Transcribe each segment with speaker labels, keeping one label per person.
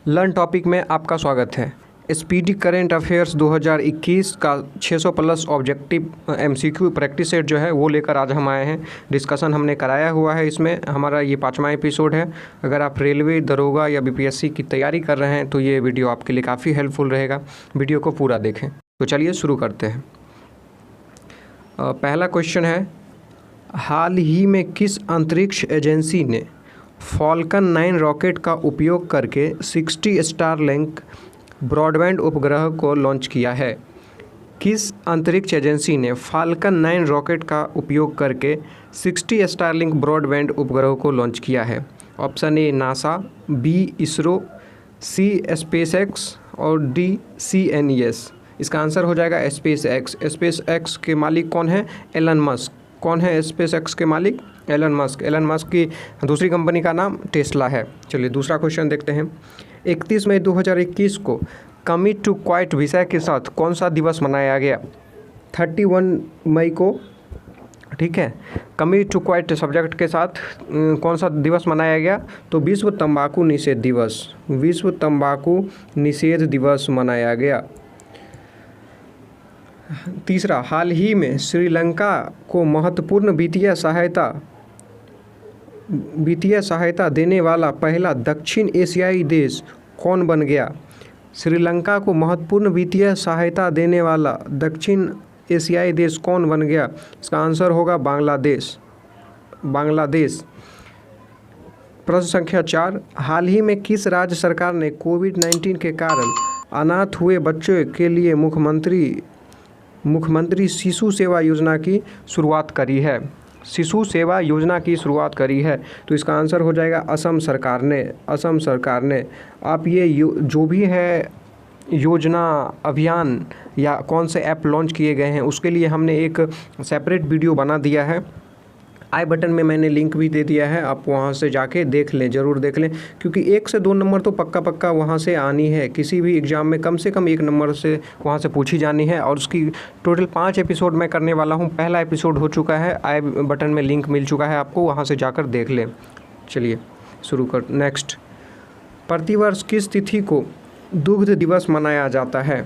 Speaker 1: Learn topic में आपका स्वागत है। स्पीडी करेंट अफेयर्स 2021 का 600 plus objective MCQ practice set जो है वो लेकर आज हम आए हैं। डिस्कशन हमने कराया हुआ है, इसमें हमारा ये 5वां एपिसोड है। अगर आप रेलवे, दरोगा या बीपीएससी की तैयारी कर रहे हैं तो ये वीडियो आपके लिए काफ़ी हेल्पफुल रहेगा। वीडियो को पूरा देखें। तो चलिए शुरू करते हैं। पहला क्वेश्चन है, हाल ही में किस अंतरिक्ष एजेंसी ने फॉल्कन 9 रॉकेट का उपयोग करके 60 स्टारलिंक ब्रॉडबैंड उपग्रह को लॉन्च किया है? किस अंतरिक्ष एजेंसी ने फाल्कन 9 रॉकेट का उपयोग करके 60 स्टारलिंक ब्रॉडबैंड उपग्रह को लॉन्च किया है? Option A NASA, B ISRO, C SpaceX और डी CNES। इसका आंसर हो जाएगा स्पेस एक्स। स्पेस एक्स के मालिक कौन है? Elon Musk. कौन है स्पेस एक्स के मालिक? Elon Musk. एलन मस्क की दूसरी कंपनी का नाम टेस्ला है। चलिए दूसरा क्वेश्चन देखते हैं। 31 मई 2021 को कमिट टू क्वाइट विषय के साथ कौन सा दिवस मनाया गया? 31 मई को, ठीक है, कमिट टू क्वाइट सब्जेक्ट के साथ कौन सा दिवस मनाया गया? तो विश्व तंबाकू निषेध दिवस। विश्व तंबाकू निषेध दिवस मनाया गया। तीसरा, हाल ही में श्रीलंका को महत्वपूर्ण वित्तीय सहायता देने वाला पहला दक्षिण एशियाई देश कौन बन गया? श्रीलंका को महत्वपूर्ण वित्तीय सहायता देने वाला दक्षिण एशियाई देश कौन बन गया? इसका आंसर होगा बांग्लादेश। प्रश्न संख्या 4, हाल ही में किस राज्य सरकार ने कोविड-19 के कारण अनाथ हुए बच्चों के लिए मुख्यमंत्री शिशु सेवा योजना की शुरुआत करी है? शिशु सेवा योजना की शुरुआत करी है, तो इसका आंसर हो जाएगा असम सरकार ने। असम सरकार ने। आप ये जो भी है योजना, अभियान या कौन से ऐप लॉन्च किए गए हैं उसके लिए हमने एक सेपरेट वीडियो बना दिया है। आई बटन में मैंने लिंक भी दे दिया है, आप वहाँ से जाके देख लें, ज़रूर देख लें, क्योंकि 1 से 2 नंबर तो पक्का वहाँ से आनी है। किसी भी एग्ज़ाम में कम से कम 1 नंबर से वहाँ से पूछी जानी है। और उसकी टोटल 5 एपिसोड मैं करने वाला हूँ। पहला एपिसोड हो चुका है, आई बटन में लिंक मिल चुका है आपको, वहाँ से जाकर देख लें। चलिए शुरू कर। नेक्स्ट, प्रतिवर्ष किस तिथि को दुग्ध दिवस मनाया जाता है?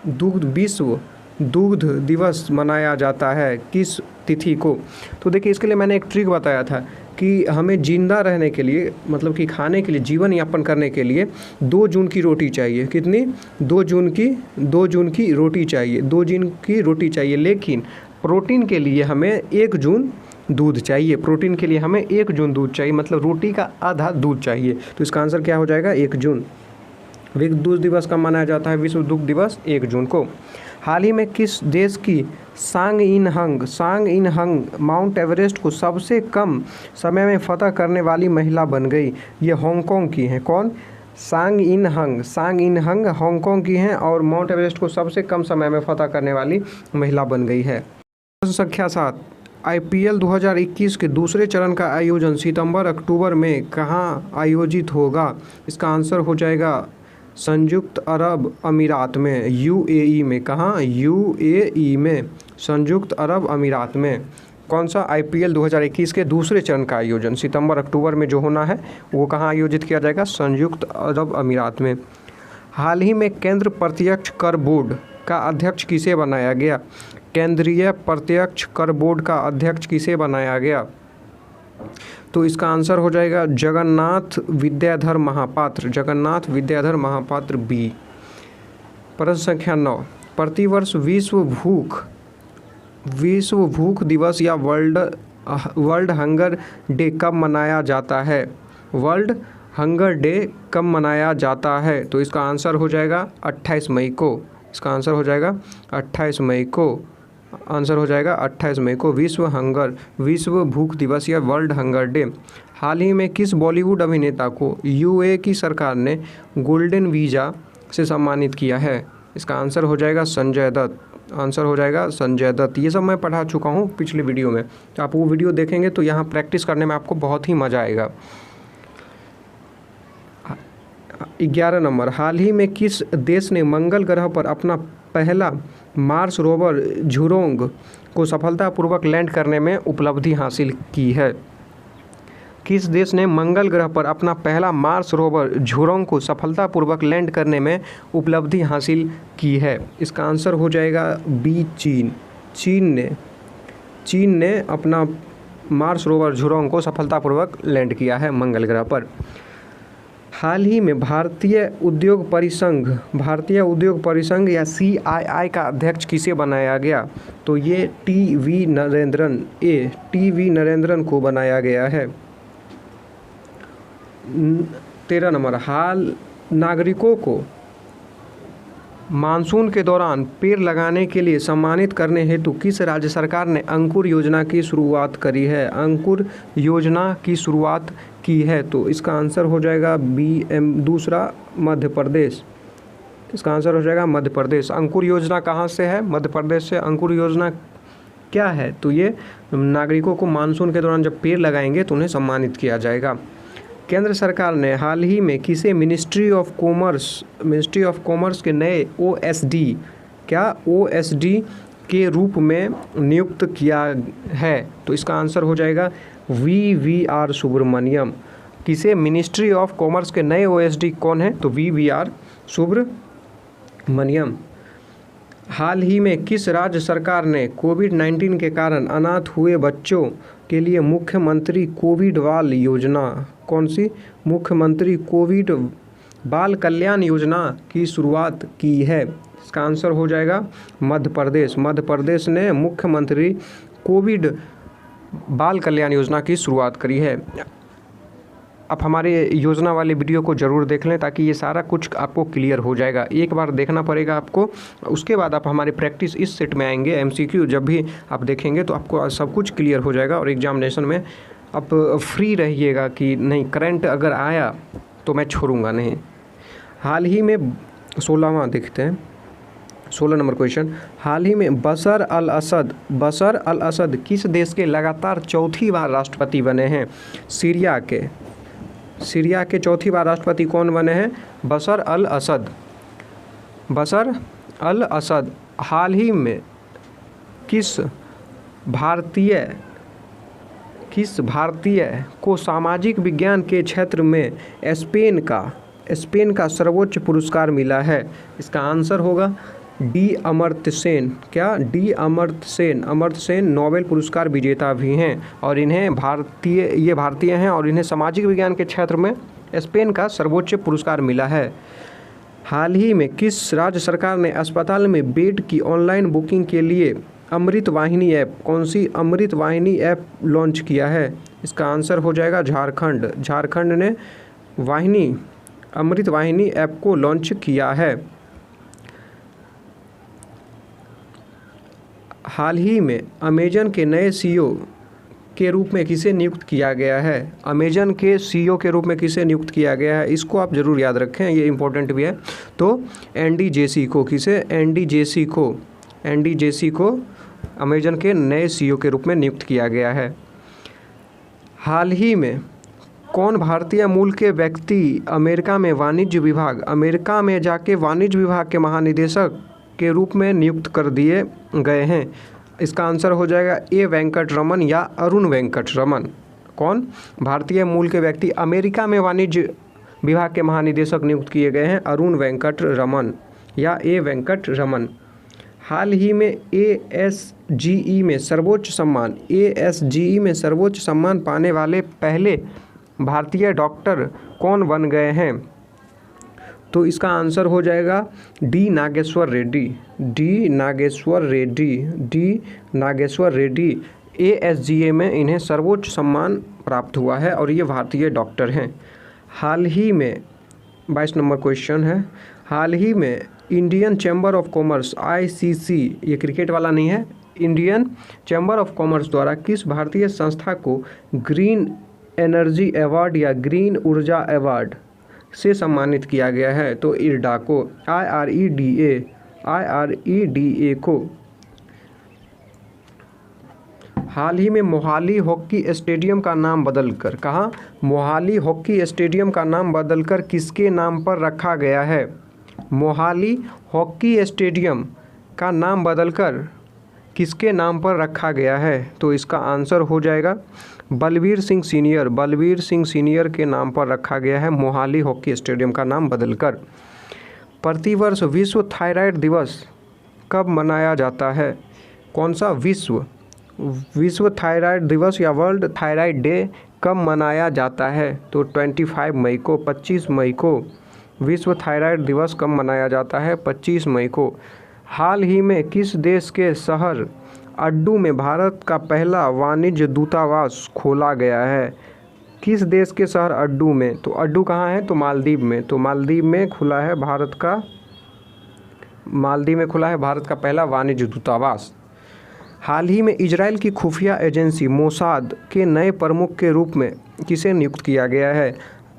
Speaker 1: विश्व दुग्ध दिवस मनाया जाता है किस तिथि को? तो देखिए, इसके लिए मैंने एक ट्रिक बताया था कि हमें जिंदा रहने के लिए, मतलब कि खाने के लिए, जीवन यापन करने के लिए 2 जून की रोटी चाहिए। कितनी? 2 जून की रोटी चाहिए। 2 जून की रोटी चाहिए, लेकिन प्रोटीन के लिए हमें 1 जून दूध चाहिए। प्रोटीन के लिए हमें 1 जून दूध चाहिए, मतलब रोटी का आधा दूध चाहिए। तो इसका आंसर क्या हो जाएगा? 1 जून। विश्व दुग्ध दिवस कब मनाया जाता है? विश्व दुग्ध दिवस 1 जून को। हाल ही में किस देश की सांग इन हंग माउंट एवरेस्ट को सबसे कम समय में फतह करने वाली महिला बन गई? ये हांगकांग की हैं। कौन? सांग इन हंग हांगकांग की हैं और माउंट एवरेस्ट को सबसे कम समय में फतह करने वाली महिला बन गई है। प्रश्न संख्या 7, IPL 2021 के दूसरे चरण का आयोजन सितंबर-अक्टूबर में कहाँ आयोजित होगा? इसका आंसर हो जाएगा संयुक्त अरब अमीरात में, UAE में। कहाँ? UAE में, संयुक्त अरब अमीरात में। कौन सा? IPL 2021 के दूसरे चरण का आयोजन सितंबर-अक्टूबर में जो होना है वो कहाँ आयोजित किया जाएगा? संयुक्त अरब अमीरात में। हाल ही में केंद्र प्रत्यक्ष कर बोर्ड का अध्यक्ष किसे बनाया गया? केंद्रीय प्रत्यक्ष कर बोर्ड का अध्यक्ष किसे बनाया गया? तो इसका आंसर हो जाएगा जगन्नाथ विद्याधर महापात्र बी। प्रश्न संख्या 9, प्रतिवर्ष विश्व भूख दिवस या वर्ल्ड हंगर डे कब मनाया जाता है? वर्ल्ड हंगर डे कब मनाया जाता है? तो इसका आंसर हो जाएगा 28 मई को। इसका आंसर हो जाएगा 28 मई को। आंसर हो जाएगा 28 मई को विश्व भूख दिवस या वर्ल्ड हंगर डे। हाल ही में किस बॉलीवुड अभिनेता को UAE की सरकार ने गोल्डन वीज़ा से सम्मानित किया है? इसका आंसर हो जाएगा संजय दत्त। आंसर हो जाएगा संजय दत्त। ये सब मैं पढ़ा चुका हूँ पिछले वीडियो में, तो आप वो वीडियो देखेंगे तो यहाँ प्रैक्टिस करने में आपको बहुत ही मज़ा आएगा। 11 नंबर, हाल ही में किस देश ने मंगल ग्रह पर अपना पहला मार्स रोवर झुरोंग को सफलतापूर्वक लैंड करने में उपलब्धि हासिल की है? किस देश ने मंगल ग्रह पर अपना पहला मार्स रोवर झुरोंग को सफलतापूर्वक लैंड करने में उपलब्धि हासिल की है? इसका आंसर हो जाएगा बी, चीन। चीन ने अपना मार्स रोवर झुरोंग को सफलतापूर्वक लैंड किया है मंगल ग्रह पर। हाल ही में भारतीय उद्योग परिसंघ या CII का अध्यक्ष किसे बनाया गया? तो ये टी.वी. नरेंद्रन को बनाया गया है। 13 नंबर, हाल नागरिकों को मानसून के दौरान पेड़ लगाने के लिए सम्मानित करने हेतु किस राज्य सरकार ने अंकुर योजना की शुरुआत करी है? अंकुर योजना की शुरुआत की है, तो इसका आंसर हो जाएगा दूसरा, मध्य प्रदेश। इसका आंसर हो जाएगा मध्य प्रदेश। अंकुर योजना कहाँ से है? मध्य प्रदेश से। अंकुर योजना क्या है? तो ये नागरिकों को मानसून के दौरान जब पेड़ लगाएंगे तो उन्हें सम्मानित किया जाएगा। केंद्र सरकार ने हाल ही में किसे मिनिस्ट्री ऑफ कॉमर्स के नए OSD के रूप में नियुक्त किया है? तो इसका आंसर हो जाएगा VVR सुब्रमण्यम। किसे मिनिस्ट्री ऑफ कॉमर्स के नए OSD कौन है? तो VVR सुब्रमण्यम। हाल ही में किस राज्य सरकार ने कोविड-19 के कारण अनाथ हुए बच्चों के लिए मुख्यमंत्री कोविड बाल योजना, कौन सी? मुख्यमंत्री कोविड बाल कल्याण योजना की शुरुआत की है? इसका आंसर हो जाएगा मध्य प्रदेश। मध्य प्रदेश ने मुख्यमंत्री कोविड बाल कल्याण योजना की शुरुआत करी है। आप हमारे योजना वाले वीडियो को ज़रूर देख लें ताकि ये सारा कुछ आपको क्लियर हो जाएगा। एक बार देखना पड़ेगा आपको, उसके बाद आप हमारे प्रैक्टिस इस सेट में आएंगे। MCQ जब भी आप देखेंगे तो आपको सब कुछ क्लियर हो जाएगा और एग्जामिनेशन में आप फ्री रहिएगा कि नहीं, करंट अगर आया तो मैं छोड़ूंगा नहीं। हाल ही में 16वां देखते हैं, 16 नंबर क्वेश्चन। हाल ही में बशर अल असद किस देश के लगातार चौथी बार राष्ट्रपति बने हैं? सीरिया के चौथी बार राष्ट्रपति कौन बने हैं? बशर अल असद। हाल ही में किस भारतीय को सामाजिक विज्ञान के क्षेत्र में स्पेन का सर्वोच्च पुरस्कार मिला है? इसका आंसर होगा डी, अमर्त्य सेन। क्या? डी, अमर्त्य सेन नोबेल पुरस्कार विजेता भी हैं और इन्हें भारतीय हैं और इन्हें सामाजिक विज्ञान के क्षेत्र में स्पेन का सर्वोच्च पुरस्कार मिला है। हाल ही में किस राज्य सरकार ने अस्पताल में बेड की ऑनलाइन बुकिंग के लिए अमृत वाहिनी ऐप, कौन सी अमृत वाहिनी ऐप लॉन्च किया है? इसका आंसर हो जाएगा झारखंड ने अमृत वाहिनी ऐप को लॉन्च किया है। हाल ही में अमेजन के नए CEO के रूप में किसे नियुक्त किया गया है? अमेजन के CEO के रूप में किसे नियुक्त किया गया है? इसको आप ज़रूर याद रखें, ये इम्पोर्टेंट भी है। तो एंडी जेसी को अमेजन के नए CEO के रूप में नियुक्त किया गया है। हाल ही में कौन भारतीय मूल के व्यक्ति अमेरिका में जाके वाणिज्य विभाग के महानिदेशक के रूप में नियुक्त कर दिए गए हैं? इसका आंसर हो जाएगा ए, वेंकटरमन या अरुण वेंकटरमन। कौन भारतीय मूल के व्यक्ति अमेरिका में वाणिज्य विभाग के महानिदेशक नियुक्त किए गए हैं? अरुण वेंकटरमन या ए, वेंकटरमन। हाल ही में ASGE में सर्वोच्च सम्मान पाने वाले पहले भारतीय डॉक्टर कौन बन गए हैं? तो इसका आंसर हो जाएगा डी, नागेश्वर रेड्डी। ASGE में इन्हें सर्वोच्च सम्मान प्राप्त हुआ है और ये भारतीय डॉक्टर हैं। हाल ही में 22 नंबर क्वेश्चन है। हाल ही में Indian chamber of commerce ICC, ये क्रिकेट वाला नहीं है, इंडियन चैम्बर ऑफ कॉमर्स द्वारा किस भारतीय संस्था को ग्रीन एनर्जी अवार्ड या ग्रीन ऊर्जा अवार्ड से सम्मानित किया गया है? तो IREDA को, IREDA को। हाल ही में मोहाली हॉकी स्टेडियम का नाम बदलकर, कहाँ? मोहाली हॉकी स्टेडियम का नाम बदलकर किसके नाम पर रखा गया है? मोहाली हॉकी स्टेडियम का नाम बदलकर किसके नाम पर रखा गया है? तो इसका आंसर हो जाएगा बलबीर सिंह सीनियर। बलबीर सिंह सीनियर के नाम पर रखा गया है मोहाली हॉकी स्टेडियम का नाम बदलकर। प्रतिवर्ष विश्व थायराइड दिवस कब मनाया जाता है? कौन सा विश्व थायराइड दिवस या वर्ल्ड थायराइड डे कब मनाया जाता है? तो 25 मई को, 25 मई को विश्व थायराइड दिवस कब मनाया जाता है? 25 मई को। हाल ही में किस देश के शहर अड्डू में भारत का पहला वाणिज्य दूतावास खोला गया है? किस देश के शहर अड्डू में? तो अड्डू कहाँ है? तो मालदीव में। तो मालदीव में खुला है भारत का पहला वाणिज्य दूतावास। हाल ही में इजराइल की खुफिया एजेंसी मोसाद के नए प्रमुख के रूप में किसे नियुक्त किया गया है?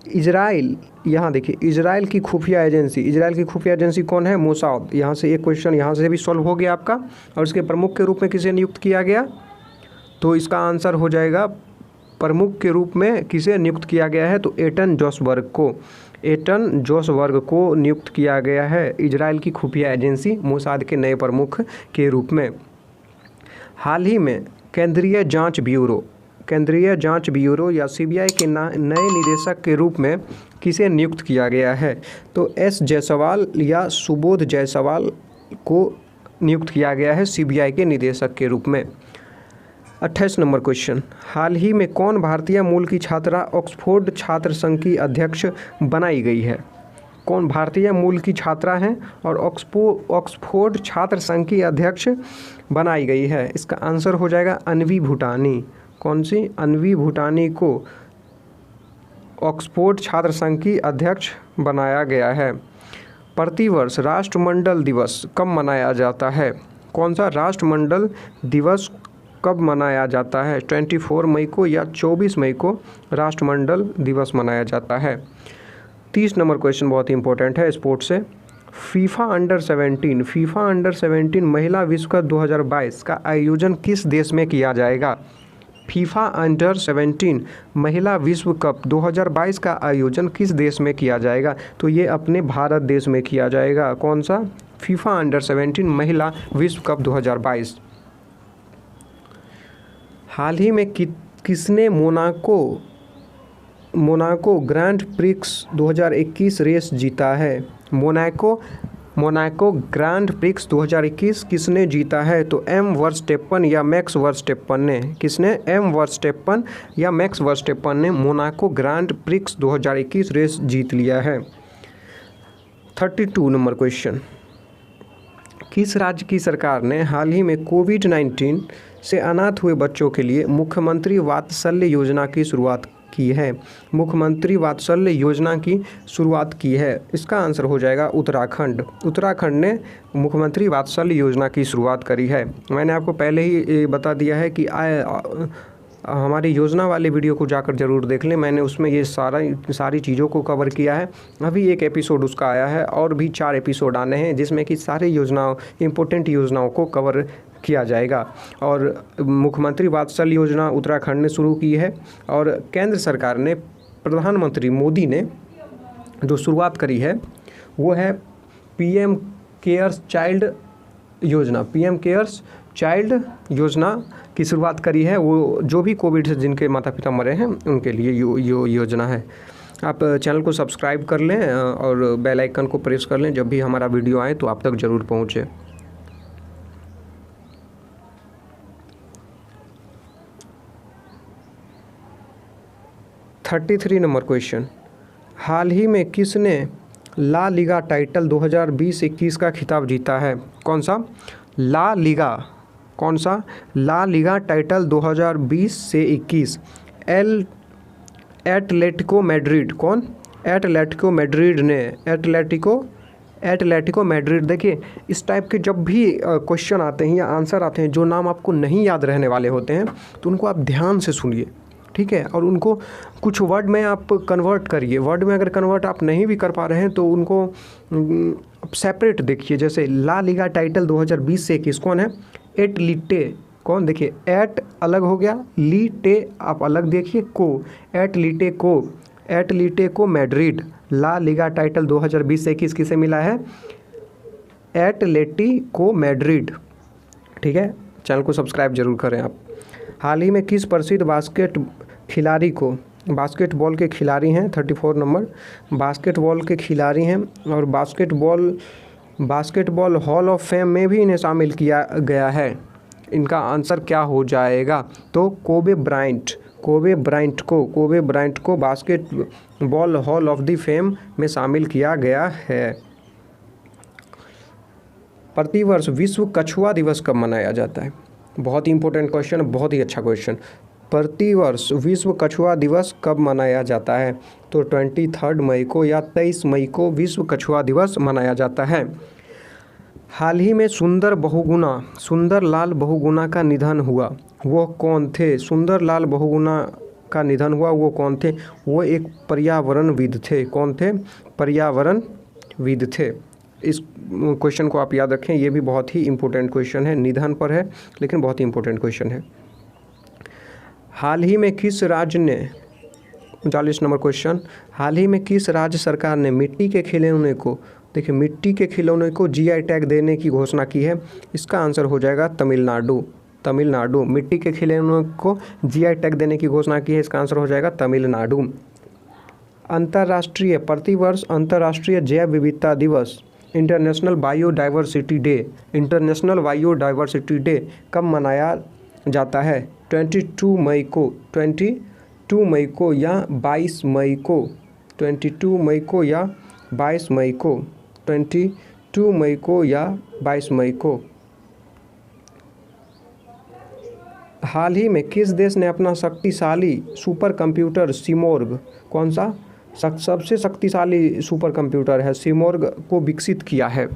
Speaker 1: इजराइल, यहाँ देखिए, इजराइल की खुफिया एजेंसी कौन है? मोसाद। यहाँ से एक क्वेश्चन यहाँ से भी सॉल्व हो गया आपका। और इसके प्रमुख के रूप में किसे नियुक्त किया गया? तो इसका आंसर हो जाएगा प्रमुख के रूप में किसे नियुक्त किया गया है? तो एटन जोसबर्ग को नियुक्त किया गया है इजराइल की खुफिया एजेंसी मोसाद के नए प्रमुख के रूप में। हाल ही में केंद्रीय जांच ब्यूरो या सीबीआई के नए निदेशक के रूप में किसे नियुक्त किया गया है? तो एस जायसवाल या सुबोध जायसवाल को नियुक्त किया गया है सीबीआई के निदेशक के रूप में। 28 नंबर क्वेश्चन, हाल ही में कौन भारतीय मूल की छात्रा ऑक्सफोर्ड छात्र संघ की अध्यक्ष बनाई गई है? कौन भारतीय मूल की छात्रा हैं और ऑक्सफोर्ड छात्र संघ की अध्यक्ष बनाई गई है? इसका आंसर हो जाएगा अन्वी भूटानी। कौन सी? अन्वी भूटानी को ऑक्सफोर्ड छात्र संघ की अध्यक्ष बनाया गया है। प्रतिवर्ष राष्ट्रमंडल दिवस कब मनाया जाता है? कौन सा राष्ट्रमंडल दिवस कब मनाया जाता है? 24 मई को या 24 मई को राष्ट्रमंडल दिवस मनाया जाता है। 30 नंबर क्वेश्चन बहुत ही इंपॉर्टेंट है स्पोर्ट्स से। फीफा अंडर 17 महिला विश्व कप 2022 का आयोजन किस देश में किया जाएगा? फीफा अंडर 17 महिला विश्व कप 2022 का आयोजन किस देश में किया जाएगा? तो ये अपने भारत देश में किया जाएगा। कौन सा? फीफा अंडर 17 महिला विश्व कप 2022। हाल ही में किसने मोनाको ग्रैंड प्रिक्स 2021 रेस जीता है? मोनाको ग्रैंड प्रिक्स 2021 किसने जीता है? तो एम वर्स्टेपन या मैक्स वर्स्टेपन ने। किसने? एम वर्स्टेपन या मैक्स वर्स्टेपन ने मोनाको ग्रैंड प्रिक्स 2021 रेस जीत लिया है। 32 नंबर क्वेश्चन, किस राज्य की सरकार ने हाल ही में कोविड-19 से अनाथ हुए बच्चों के लिए मुख्यमंत्री वात्सल्य योजना की शुरुआत की है? मुख्यमंत्री वात्सल्य योजना की शुरुआत की है। इसका आंसर हो जाएगा उत्तराखंड। उत्तराखंड ने मुख्यमंत्री वात्सल्य योजना की शुरुआत करी है। मैंने आपको पहले ही बता दिया है कि हमारी योजना वाले वीडियो को जाकर ज़रूर देख लें। मैंने उसमें ये सारी चीज़ों को कवर किया है। अभी एक एपिसोड उसका आया है और भी 4 एपिसोड आने हैं जिसमें कि सारी इम्पोर्टेंट योजनाओं को कवर किया जाएगा। और मुख्यमंत्री वात्सल्य योजना उत्तराखंड ने शुरू की है और केंद्र सरकार ने, प्रधानमंत्री मोदी ने जो शुरुआत करी है वो है पीएम केयर्स चाइल्ड योजना की शुरुआत करी है। वो जो भी कोविड से जिनके माता पिता मरे हैं उनके लिए योजना है। आप चैनल को सब्सक्राइब कर लें और बेल आइकन को प्रेस कर लें, जब भी हमारा वीडियो आए तो आप तक ज़रूर पहुँचे। $33 नंबर क्वेश्चन, हाल ही में किसने ला लीगा टाइटल 2020-21 का खिताब जीता है? कौन सा? ला लीगा टाइटल 2020 से 21 एटलेटिको मैड्रिड। कौन? Atletico Madrid. देखिए, इस टाइप के जब भी क्वेश्चन आते हैं या आंसर आते हैं जो नाम आपको नहीं याद रहने वाले होते हैं तो उनको आप ध्यान से सुनिए, ठीक है, और उनको कुछ वर्ड में आप कन्वर्ट करिए। वर्ड में अगर कन्वर्ट आप नहीं भी कर पा रहे हैं तो उनको सेपरेट देखिए। जैसे ला लीगा टाइटल 2020 से 21 कौन है? एट लीटे। कौन? देखिए, एट अलग हो गया, लीटे आप अलग देखिए, को एट लीटे को मैड्रिड। ला लीगा टाइटल 2020 से 21 किसे मिला है? Atletico Madrid. ठीक है, चैनल को सब्सक्राइब जरूर करें आप। हाल ही में किस प्रसिद्ध बास्केटबॉल के खिलाड़ी हैं, 34 नंबर बास्केटबॉल के खिलाड़ी हैं और बास्केटबॉल हॉल ऑफ फेम में भी इन्हें शामिल किया गया है। इनका आंसर क्या हो जाएगा? तो कोबे ब्रायंट को basketball hall of the fame में शामिल किया गया है। प्रतिवर्ष विश्व कछुआ दिवस कब मनाया जाता है? बहुत ही इंपॉर्टेंट क्वेश्चन, बहुत ही अच्छा क्वेश्चन। प्रतिवर्ष विश्व कछुआ दिवस कब मनाया जाता है? तो 23 मई को या 23 मई को विश्व कछुआ दिवस मनाया जाता है। हाल ही में सुंदरलाल बहुगुणा का निधन हुआ, वो कौन थे? सुंदरलाल बहुगुणा का निधन हुआ, वो कौन थे? वो एक पर्यावरणविद थे। कौन थे? पर्यावरणविद थे। इस क्वेश्चन को आप याद रखें, ये भी बहुत ही इम्पोर्टेंट क्वेश्चन है, निधन पर है लेकिन बहुत ही इम्पोर्टेंट क्वेश्चन है। हाल ही में किस राज्य ने 39 नंबर क्वेश्चन, हाल ही में किस राज्य सरकार ने मिट्टी के खिलौने को GI टैग देने की घोषणा की है? इसका आंसर हो जाएगा तमिलनाडु। मिट्टी के खिलौनों को GI टैग देने की घोषणा की है, इसका आंसर हो जाएगा तमिलनाडु। प्रतिवर्ष अंतर्राष्ट्रीय जैव विविधता दिवस, इंटरनेशनल बायोडाइवर्सिटी डे कब मनाया जाता है? 22 मई को या 22 मई को? 22 मई को या 22 मई को? 22 मई को या 22 मई को? हाल ही में किस देश ने अपना शक्तिशाली सुपर कंप्यूटर सिमोर्ग, कौन सा सबसे शक्तिशाली सुपर कंप्यूटर है सिमोर्ग को विकसित किया है?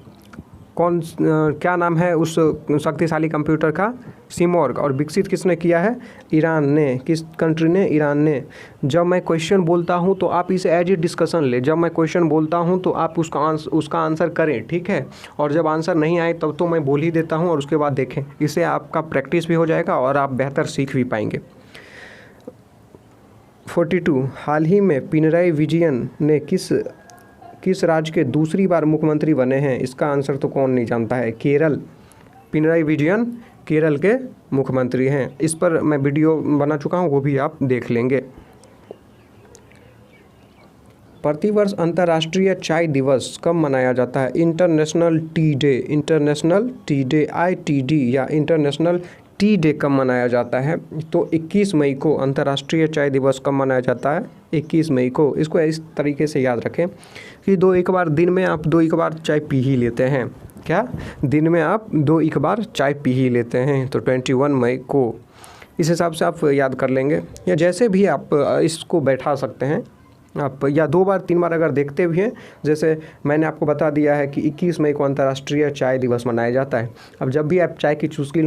Speaker 1: क्या नाम है उस शक्तिशाली कंप्यूटर का? सिमोर्ग। और विकसित किसने किया है? ईरान ने। किस कंट्री ने? ईरान ने। जब मैं क्वेश्चन बोलता हूं तो आप इसे एज ए डिस्कशन ले, जब मैं क्वेश्चन बोलता हूं तो आप उसका आंसर करें, ठीक है? और जब आंसर नहीं आए तब तो मैं बोल ही देता हूं और उसके बाद देखें, इससे आपका प्रैक्टिस भी हो जाएगा और आप बेहतर सीख भी पाएंगे। 42 हाल ही में पिनराई विजयन ने किस राज्य के दूसरी बार मुख्यमंत्री बने हैं? इसका आंसर तो कौन नहीं जानता है? केरल। पिनराई विजयन केरल के मुख्यमंत्री हैं। इस पर मैं वीडियो बना चुका हूं, वो भी आप देख लेंगे। प्रतिवर्ष अंतर्राष्ट्रीय चाय दिवस कब मनाया जाता है? इंटरनेशनल टी डे ITD या इंटरनेशनल टी डे कब मनाया जाता है? तो 21 मई को अंतर्राष्ट्रीय चाय दिवस कब मनाया जाता है? 21 मई को। इसको इस तरीके से याद रखें कि दिन में आप 2 बार चाय पी ही लेते हैं। क्या? दिन में आप 2 बार चाय पी ही लेते हैं, तो 21 मई को। इस हिसाब से आप याद कर लेंगे, या जैसे भी आप इसको बैठा सकते हैं आप, या 2 बार 3 बार अगर देखते भी हैं। जैसे मैंने आपको बता दिया है कि 21 मई को अंतर्राष्ट्रीय चाय दिवस मनाया जाता है। अब जब भी आप चाय की चुस्की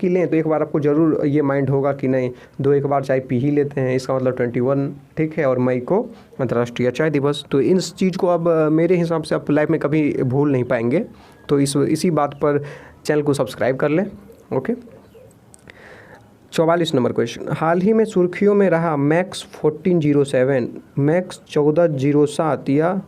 Speaker 1: लें तो एक बार आपको ज़रूर ये माइंड होगा कि नहीं 2 बार चाय पी ही लेते हैं, इसका मतलब 21, ठीक है, और मई को अंतर्राष्ट्रीय चाय दिवस। तो इस चीज़ को अब मेरे हिसाब से आप लाइफ में कभी भूल नहीं पाएंगे। तो इसी बात पर चैनल को सब्सक्राइब कर लें। ओके। 44 नंबर क्वेश्चन, हाल ही में सुर्खियों में रहा मैक्स 1407 या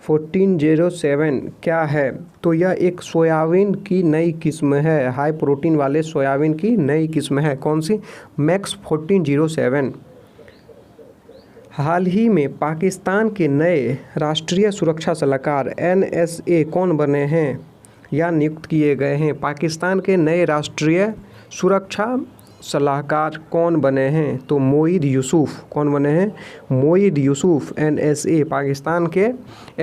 Speaker 1: 1407 क्या है? तो यह एक सोयाबीन की नई किस्म है, हाई प्रोटीन वाले सोयाबीन की नई किस्म है। कौन सी? मैक्स 1407। हाल ही में पाकिस्तान के नए राष्ट्रीय सुरक्षा सलाहकार NSA कौन बने हैं या नियुक्त किए गए हैं? पाकिस्तान के नए राष्ट्रीय सुरक्षा सलाहकार कौन बने हैं? तो मोईद यूसुफ। कौन बने हैं? मोईद यूसुफ। NSA पाकिस्तान के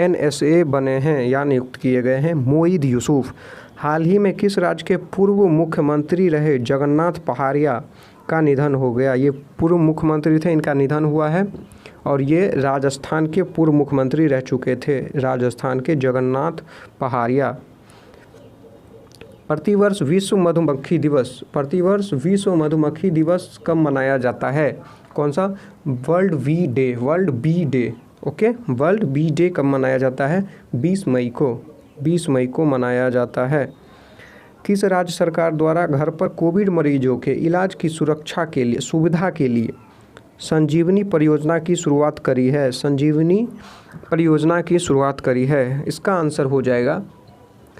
Speaker 1: NSA बने हैं या नियुक्त किए गए हैं मोईद यूसुफ। हाल ही में किस राज्य के पूर्व मुख्यमंत्री रहे जगन्नाथ पहाड़िया का निधन हो गया? ये पूर्व मुख्यमंत्री थे, इनका निधन हुआ है और ये राजस्थान के पूर्व मुख्यमंत्री रह चुके थे, राजस्थान के जगन्नाथ पहाड़िया। प्रतिवर्ष विश्व मधुमक्खी दिवस कब मनाया जाता है? कौन सा? World bee day. Okay, world bee day कब मनाया जाता है? 20 मई को मनाया जाता है। किस राज्य सरकार द्वारा घर पर कोविड मरीजों के इलाज की सुविधा के लिए संजीवनी परियोजना की शुरुआत करी है? इसका आंसर हो जाएगा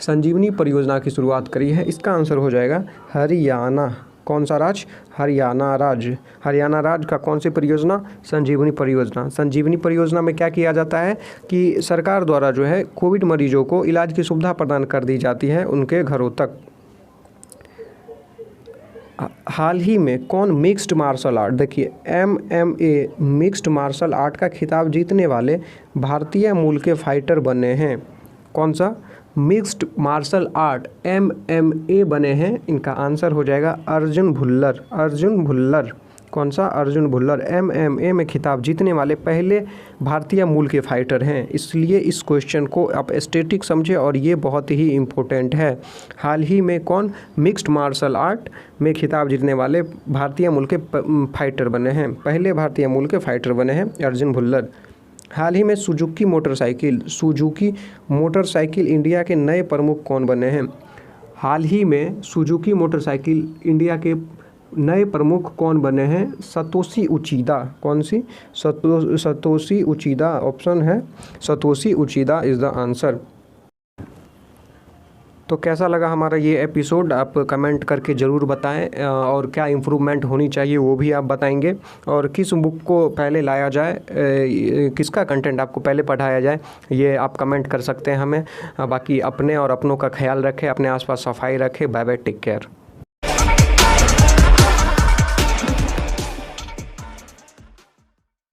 Speaker 1: संजीवनी परियोजना की शुरुआत करी है? इसका आंसर हो जाएगा हरियाणा। कौन सा राज्य? हरियाणा राज्य। हरियाणा राज्य का कौन सी परियोजना? संजीवनी परियोजना। संजीवनी परियोजना में क्या किया जाता है कि सरकार द्वारा जो है कोविड मरीजों को इलाज की सुविधा प्रदान कर दी जाती है उनके घरों तक। हाल ही में कौन मिक्स्ड मार्शल आर्ट, देखिए MMA मिक्स्ड मार्शल आर्ट का खिताब जीतने वाले भारतीय मूल के फाइटर बने हैं? कौन सा? मिक्स्ड मार्शल आर्ट MMA बने हैं। इनका आंसर हो जाएगा अर्जुन भुल्लर। अर्जुन भुल्लर। कौन सा? अर्जुन भुल्लर MMA में खिताब जीतने वाले पहले भारतीय मूल के फाइटर हैं। इसलिए इस क्वेश्चन को आप स्टैटिक समझे और ये बहुत ही इम्पोर्टेंट है। हाल ही में कौन मिक्स्ड मार्शल आर्ट में खिताब जीतने वाले भारतीय मूल के फाइटर बने हैं? पहले भारतीय मूल के फाइटर बने हैं अर्जुन भुल्लर। हाल ही में सुजुकी मोटरसाइकिल इंडिया के नए प्रमुख कौन बने हैं? हाल ही में सुजुकी मोटरसाइकिल इंडिया के नए प्रमुख कौन बने हैं? Satoshi Uchida. कौन सी? Satoshi Uchida. ऑप्शन है Satoshi Uchida is the answer. तो कैसा लगा हमारा ये एपिसोड आप कमेंट करके ज़रूर बताएं, और क्या इम्प्रूवमेंट होनी चाहिए वो भी आप बताएंगे, और किस बुक को पहले लाया जाए, किसका कंटेंट आपको पहले पढ़ाया जाए, ये आप कमेंट कर सकते हैं हमें। बाकी अपने और अपनों का ख्याल रखें, अपने आसपास सफाई रखें। Bye bye, take care.